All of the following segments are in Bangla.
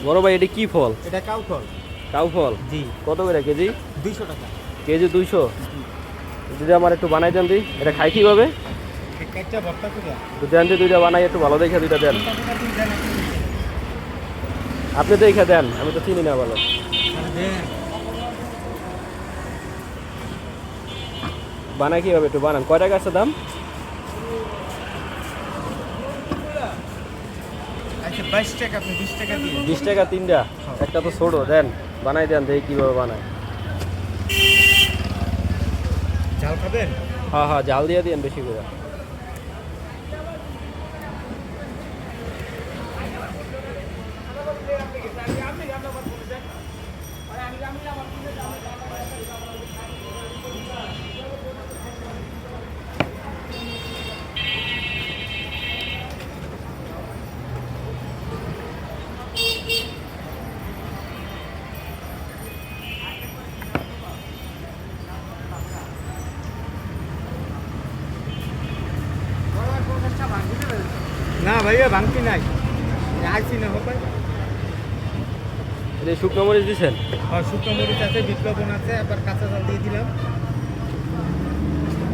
বড় ভাই এটা কি ফল? এটা কাউ ফল। কাউ ফল? জি। কত করে কেজি? 200 টাকা কেজি 200। যদি আমার একটু বানাই দেন দি, এটা খাই কিভাবে? একটা ভর্তা করে তো দেন দি, দুইটা বানাই, একটু ভালো দেখে দুইটা দেন। আপনি দেখে দেন, আমি তো চিনি না ভালো। বানাই কিভাবে একটু বানান, কয় টাকা আছে দাম? আচ্ছা 22 টাকা, আপনি 20 টাকা দিয়ে 20 টাকা তিনটা, একটা তো ছোটো দেন, বানাই দেন দেখি কীভাবে বানায়। ঝাল খাবেন? হ্যাঁ হ্যাঁ, জাল দিয়ে দিন বেশি করে। না ভাইয়া ভাঙতি নাই, আইছি না হবে। এটা শুকনো মরিচ দিচ্ছেন? আর শুকনো মরিচ আছে, বিপ্লবন আছে, আবার কাঁচা জাল দিয়ে দিলাম।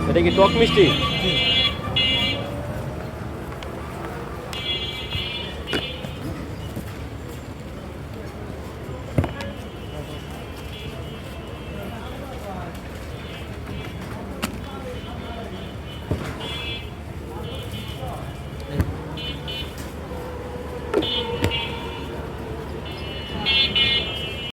এটা কি টক মিষ্টি? জি।